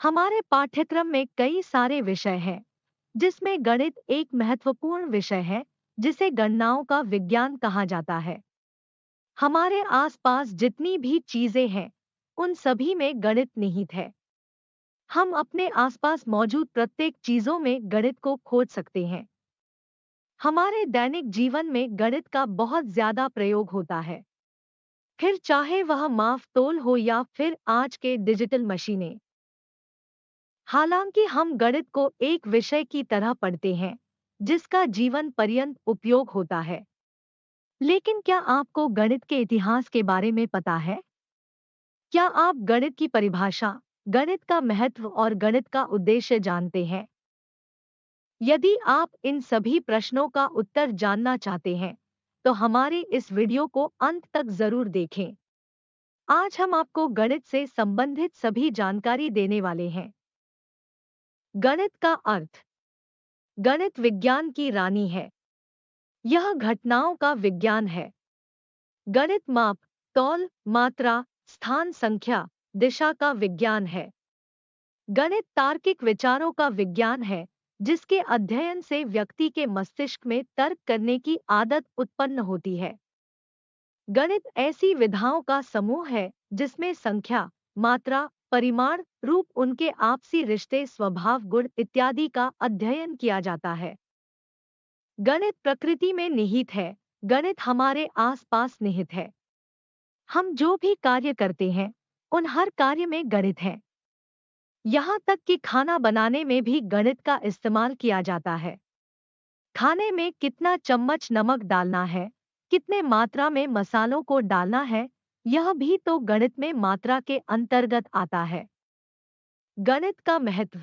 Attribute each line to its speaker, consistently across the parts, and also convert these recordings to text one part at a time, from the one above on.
Speaker 1: हमारे पाठ्यक्रम में कई सारे विषय हैं, जिसमें गणित एक महत्वपूर्ण विषय है, जिसे गणनाओं का विज्ञान कहा जाता है। हमारे आसपास जितनी भी चीजें हैं, उन सभी में गणित निहित है। हम अपने आसपास मौजूद प्रत्येक चीजों में गणित को खोज सकते हैं। हमारे दैनिक जीवन में गणित का बहुत ज्यादा प्रयोग होता है, फिर चाहे वह माप तोल हो या फिर आज के डिजिटल मशीनें। हालांकि हम गणित को एक विषय की तरह पढ़ते हैं, जिसका जीवन पर्यंत उपयोग होता है। लेकिन क्या आपको गणित के इतिहास के बारे में पता है? क्या आप गणित की परिभाषा, गणित का महत्व और गणित का उद्देश्य जानते हैं? यदि आप इन सभी प्रश्नों का उत्तर जानना चाहते हैं, तो हमारे इस वीडियो को अंत तक जरूर देखें। आज हम आपको गणित से संबंधित सभी जानकारी देने वाले हैं। गणित का अर्थ। गणित विज्ञान की रानी है। यह घटनाओं का विज्ञान है। गणित माप, तौल, मात्रा, स्थान संख्या, दिशा का विज्ञान है। गणित तार्किक विचारों का विज्ञान है, जिसके अध्ययन से व्यक्ति के मस्तिष्क में तर्क करने की आदत उत्पन्न होती है। गणित ऐसी विधाओं का समूह है, जिसमें संख्या, मात्रा, परिमाण, रूप, उनके आपसी रिश्ते, स्वभाव, गुण इत्यादि का अध्ययन किया जाता है। गणित प्रकृति में निहित है। गणित हमारे आसपास निहित है। हम जो भी कार्य करते हैं, उन हर कार्य में गणित है। यहाँ तक कि खाना बनाने में भी गणित का इस्तेमाल किया जाता है। खाने में कितना चम्मच नमक डालना है, कितने मात्रा में मसालों को डालना है, यह भी तो गणित में मात्रा के अंतर्गत आता है। गणित का महत्व।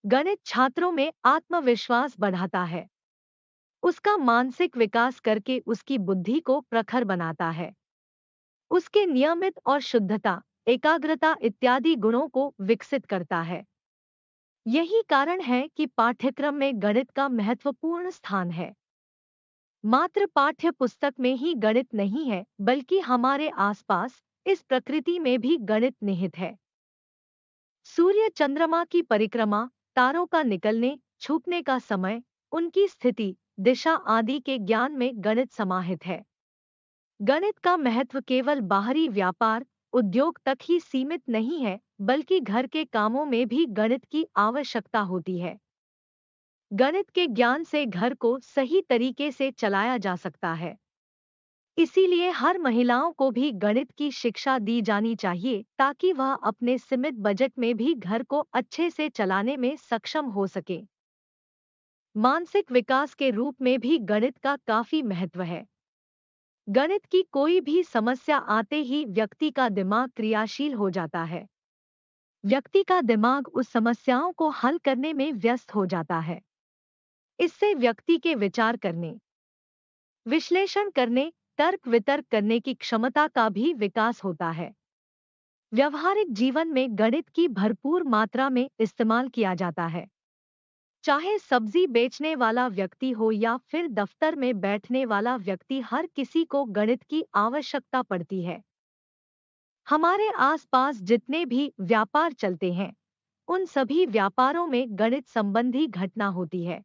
Speaker 1: गणित छात्रों में आत्मविश्वास बढ़ाता है। उसका मानसिक विकास करके उसकी बुद्धि को प्रखर बनाता है। उसके नियमित और शुद्धता, एकाग्रता इत्यादि गुणों को विकसित करता है। यही कारण है कि पाठ्यक्रम में गणित का महत्वपूर्ण स्थान है। मात्र पाठ्य पुस्तक में ही गणित नहीं है, बल्कि हमारे आसपास इस प्रकृति में भी गणित निहित है। सूर्य चंद्रमा की परिक्रमा, तारों का निकलने, छूटने का समय, उनकी स्थिति, दिशा आदि के ज्ञान में गणित समाहित है। गणित का महत्व केवल बाहरी व्यापार, उद्योग तक ही सीमित नहीं है, बल्कि घर के कामों में भी गणित की आवश्यकता होती है। गणित के ज्ञान से घर को सही तरीके से चलाया जा सकता है। इसीलिए हर महिलाओं को भी गणित की शिक्षा दी जानी चाहिए, ताकि वह अपने सीमित बजट में भी घर को अच्छे से चलाने में सक्षम हो सके। मानसिक विकास के रूप में भी गणित का काफी महत्व है। गणित की कोई भी समस्या आते ही व्यक्ति का दिमाग क्रियाशील हो जाता है। व्यक्ति का दिमाग उस समस्याओं को हल करने में व्यस्त हो जाता है। इससे व्यक्ति के विचार करने, विश्लेषण करने, तर्क वितर्क करने की क्षमता का भी विकास होता है। व्यवहारिक जीवन में गणित की भरपूर मात्रा में इस्तेमाल किया जाता है। चाहे सब्जी बेचने वाला व्यक्ति हो या फिर दफ्तर में बैठने वाला व्यक्ति, हर किसी को गणित की आवश्यकता पड़ती है। हमारे आसपास जितने भी व्यापार चलते हैं, उन सभी व्यापारों में गणित संबंधी घटना होती है।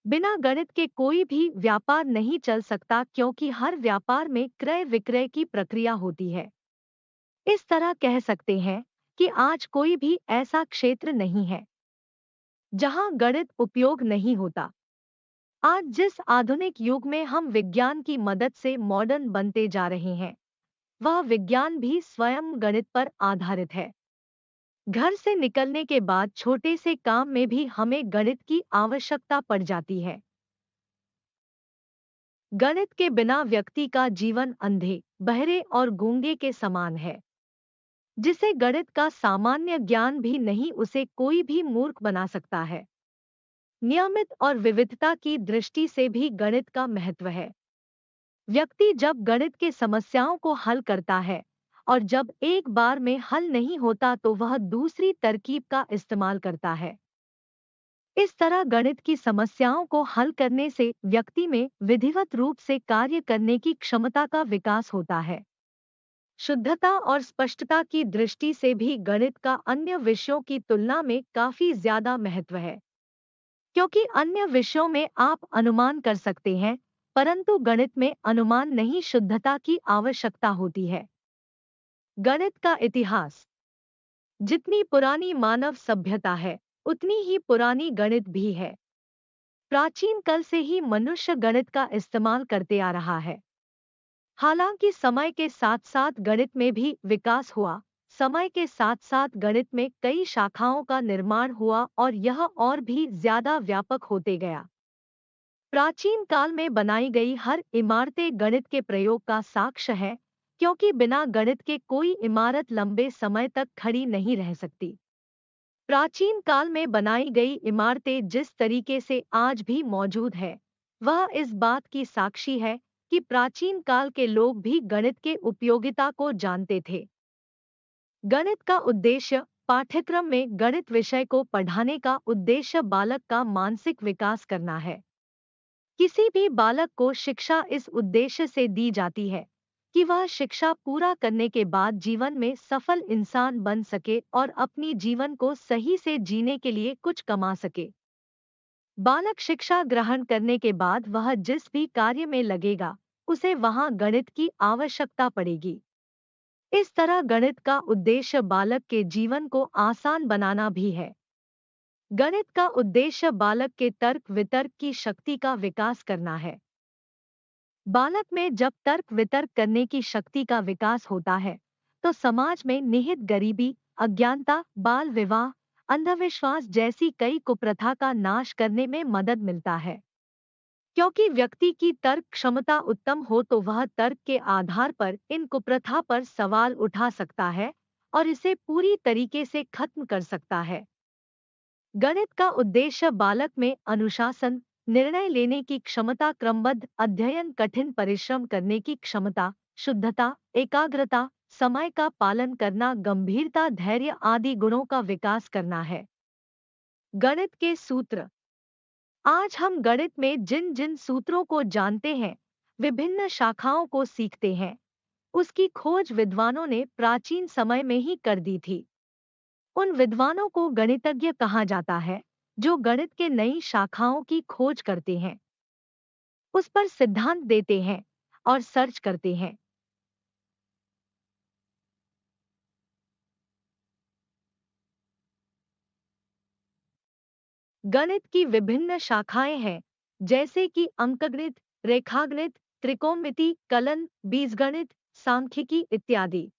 Speaker 1: बिना गणित के कोई भी व्यापार नहीं चल सकता, क्योंकि हर व्यापार में क्रय विक्रय की प्रक्रिया होती है। इस तरह कह सकते हैं कि आज कोई भी ऐसा क्षेत्र नहीं है जहां गणित उपयोग नहीं होता। आज जिस आधुनिक युग में हम विज्ञान की मदद से मॉडर्न बनते जा रहे हैं, वह विज्ञान भी स्वयं गणित पर आधारित है। घर से निकलने के बाद छोटे से काम में भी हमें गणित की आवश्यकता पड़ जाती है। गणित के बिना व्यक्ति का जीवन अंधे, बहरे और गूंगे के समान है। जिसे गणित का सामान्य ज्ञान भी नहीं, उसे कोई भी मूर्ख बना सकता है। नियमित और विविधता की दृष्टि से भी गणित का महत्व है। व्यक्ति जब गणित के समस्याओं को हल करता है और जब एक बार में हल नहीं होता, तो वह दूसरी तरकीब का इस्तेमाल करता है। इस तरह गणित की समस्याओं को हल करने से व्यक्ति में विधिवत रूप से कार्य करने की क्षमता का विकास होता है। शुद्धता और स्पष्टता की दृष्टि से भी गणित का अन्य विषयों की तुलना में काफी ज्यादा महत्व है, क्योंकि अन्य विषयों में आप अनुमान कर सकते हैं, परंतु गणित में अनुमान नहीं, शुद्धता की आवश्यकता होती है। गणित का इतिहास। जितनी पुरानी मानव सभ्यता है, उतनी ही पुरानी गणित भी है। प्राचीन काल से ही मनुष्य गणित का इस्तेमाल करते आ रहा है। हालांकि समय के साथ साथ गणित में भी विकास हुआ। समय के साथ साथ गणित में कई शाखाओं का निर्माण हुआ और यह और भी ज्यादा व्यापक होते गया। प्राचीन काल में बनाई गई हर इमारतें गणित के प्रयोग का साक्ष्य है, क्योंकि बिना गणित के कोई इमारत लंबे समय तक खड़ी नहीं रह सकती। प्राचीन काल में बनाई गई इमारतें जिस तरीके से आज भी मौजूद है, वह इस बात की साक्षी है कि प्राचीन काल के लोग भी गणित के उपयोगिता को जानते थे। गणित का उद्देश्य। पाठ्यक्रम में गणित विषय को पढ़ाने का उद्देश्य बालक का मानसिक विकास करना है। किसी भी बालक को शिक्षा इस उद्देश्य से दी जाती है कि वह शिक्षा पूरा करने के बाद जीवन में सफल इंसान बन सके और अपनी जीवन को सही से जीने के लिए कुछ कमा सके। बालक शिक्षा ग्रहण करने के बाद वह जिस भी कार्य में लगेगा, उसे वहां गणित की आवश्यकता पड़ेगी। इस तरह गणित का उद्देश्य बालक के जीवन को आसान बनाना भी है। गणित का उद्देश्य बालक के तर्क वितर्क की शक्ति का विकास करना है। बालक में जब तर्क वितर्क करने की शक्ति का विकास होता है, तो समाज में निहित गरीबी, अज्ञानता, बाल विवाह, अंधविश्वास जैसी कई कुप्रथा का नाश करने में मदद मिलता है। क्योंकि व्यक्ति की तर्क क्षमता उत्तम हो तो वह तर्क के आधार पर इन कुप्रथा पर सवाल उठा सकता है और इसे पूरी तरीके से खत्म कर सकता है। गणित का उद्देश्य बालक में अनुशासन, निर्णय लेने की क्षमता, क्रमबद्ध अध्ययन, कठिन परिश्रम करने की क्षमता, शुद्धता, एकाग्रता, समय का पालन करना, गंभीरता, धैर्य आदि गुणों का विकास करना है। गणित के सूत्र। आज हम गणित में जिन जिन सूत्रों को जानते हैं, विभिन्न शाखाओं को सीखते हैं, उसकी खोज विद्वानों ने प्राचीन समय में ही कर दी थी। उन विद्वानों को गणितज्ञ कहा जाता है, जो गणित के नई शाखाओं की खोज करते हैं, उस पर सिद्धांत देते हैं और सर्च करते हैं। गणित की विभिन्न शाखाएं हैं, जैसे कि अंकगणित, रेखागणित, त्रिकोणमिति, कलन, बीजगणित, सांख्यिकी इत्यादि।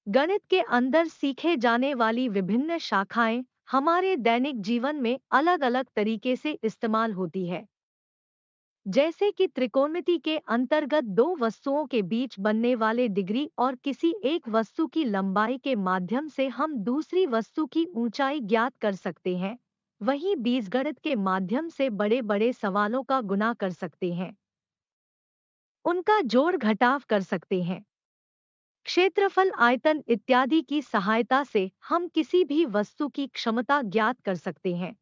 Speaker 1: गणित के अंदर सीखे जाने वाली विभिन्न शाखाएं हमारे दैनिक जीवन में अलग-अलग तरीके से इस्तेमाल होती है। जैसे कि त्रिकोणमिति के अंतर्गत दो वस्तुओं के बीच बनने वाले डिग्री और किसी एक वस्तु की लंबाई के माध्यम से हम दूसरी वस्तु की ऊंचाई ज्ञात कर सकते हैं। वहीं बीजगणित के माध्यम से बड़े-बड़े सवालों का गुणा कर सकते हैं, उनका जोड़ घटाव कर सकते हैं। क्षेत्रफल, आयतन इत्यादि की सहायता से हम किसी भी वस्तु की क्षमता ज्ञात कर सकते हैं।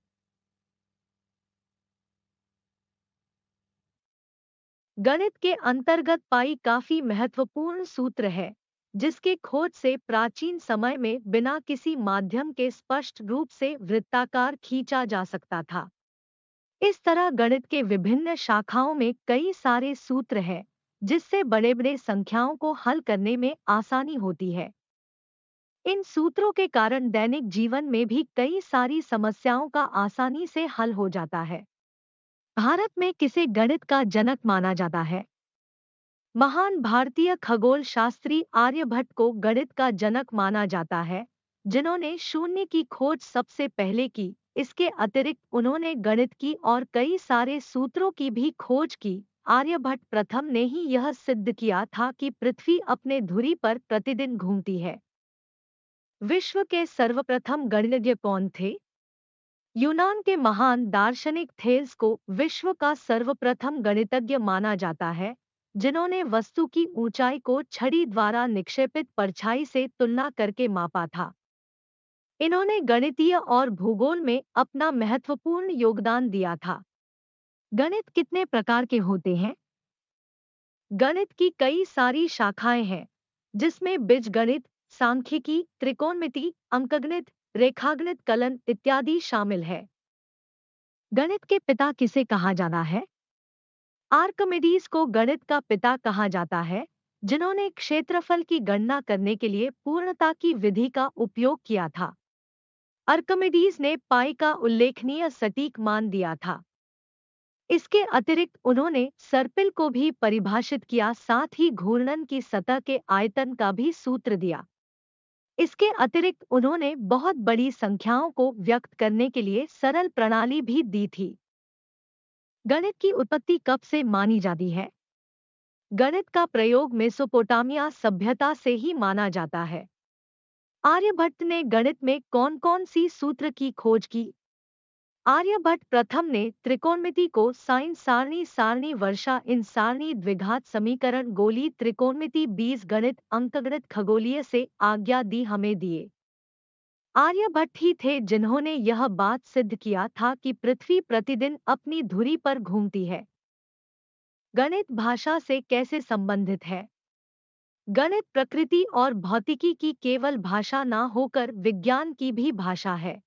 Speaker 1: गणित के अंतर्गत पाई काफी महत्वपूर्ण सूत्र है, जिसके खोज से प्राचीन समय में बिना किसी माध्यम के स्पष्ट रूप से वृत्ताकार खींचा जा सकता था। इस तरह गणित के विभिन्न शाखाओं में कई सारे सूत्र हैं, जिससे बड़े-बड़े संख्याओं को हल करने में आसानी होती है। इन सूत्रों के कारण दैनिक जीवन में भी कई सारी समस्याओं का आसानी से हल हो जाता है। भारत में किसे गणित का जनक माना जाता है? महान भारतीय खगोल शास्त्री आर्यभट्ट को गणित का जनक माना जाता है, जिन्होंने शून्य की खोज सबसे पहले की। इसके अतिरिक्त उन्होंने गणित की और कई सारे सूत्रों की भी खोज की। आर्यभट्ट प्रथम ने ही यह सिद्ध किया था कि पृथ्वी अपने धुरी पर प्रतिदिन घूमती है। विश्व के सर्वप्रथम गणितज्ञ कौन थे? यूनान के महान दार्शनिक थेल्स को विश्व का सर्वप्रथम गणितज्ञ माना जाता है, जिन्होंने वस्तु की ऊंचाई को छड़ी द्वारा निक्षेपित परछाई से तुलना करके मापा था। इन्होंने गणितीय और भूगोल में अपना महत्वपूर्ण योगदान दिया था। गणित कितने प्रकार के होते हैं? गणित की कई सारी शाखाएं हैं, जिसमें बीजगणित, सांख्यिकी, त्रिकोणमिति, अंकगणित, रेखागणित, कलन इत्यादि शामिल है। गणित के पिता किसे कहा जाता है? आर्कमिडीज को गणित का पिता कहा जाता है, जिन्होंने क्षेत्रफल की गणना करने के लिए पूर्णता की विधि का उपयोग किया था। आर्कमिडीज ने पाई का उल्लेखनीय सटीक मान दिया था। इसके अतिरिक्त उन्होंने सर्पिल को भी परिभाषित किया, साथ ही घूर्णन की सतह के आयतन का भी सूत्र दिया। इसके अतिरिक्त उन्होंने बहुत बड़ी संख्याओं को व्यक्त करने के लिए सरल प्रणाली भी दी थी। गणित की उत्पत्ति कब से मानी जाती है? गणित का प्रयोग मेसोपोटामिया सभ्यता से ही माना जाता है। आर्यभट्ट ने गणित में कौन-कौन सी सूत्र की खोज की? आर्यभट्ट प्रथम ने त्रिकोणमिति को साइन सारणी, सारणी वर्षा, इन सारणी, द्विघात समीकरण, गोलीय त्रिकोणमिति, बीजगणित, अंकगणित, खगोलीय से आज्ञा दी हमें दिए। आर्यभट्ट ही थे जिन्होंने यह बात सिद्ध किया था कि पृथ्वी प्रतिदिन अपनी धुरी पर घूमती है। गणित भाषा से कैसे संबंधित है? गणित प्रकृति और भौतिकी की केवल भाषा न होकर विज्ञान की भी भाषा है।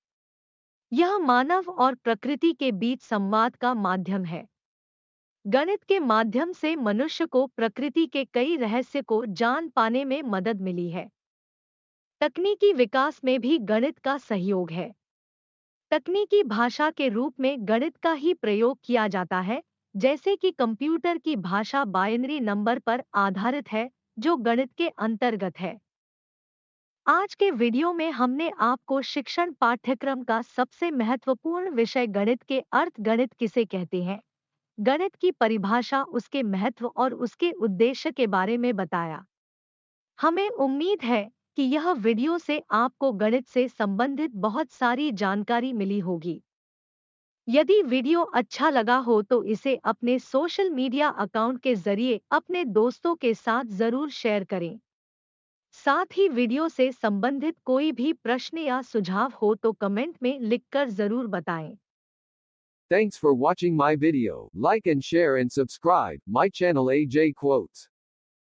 Speaker 1: यह मानव और प्रकृति के बीच संवाद का माध्यम है। गणित के माध्यम से मनुष्य को प्रकृति के कई रहस्य को जान पाने में मदद मिली है। तकनीकी विकास में भी गणित का सहयोग है। तकनीकी भाषा के रूप में गणित का ही प्रयोग किया जाता है, जैसे कि कंप्यूटर की भाषा बाइनरी नंबर पर आधारित है, जो गणित के अंतर्गत है। आज के वीडियो में हमने आपको शिक्षण पाठ्यक्रम का सबसे महत्वपूर्ण विषय गणित के अर्थ, गणित किसे कहते हैं, गणित की परिभाषा, उसके महत्व और उसके उद्देश्य के बारे में बताया। हमें उम्मीद है कि यह वीडियो से आपको गणित से संबंधित बहुत सारी जानकारी मिली होगी। यदि वीडियो अच्छा लगा हो तो इसे अपने सोशल मीडिया अकाउंट के जरिए अपने दोस्तों के साथ जरूर शेयर करें। साथ ही वीडियो से संबंधित कोई भी प्रश्न या सुझाव हो तो कमेंट में लिखकर जरूर बताएं।
Speaker 2: Thanks for watching my video. Like and share and subscribe my channel AJ Quotes.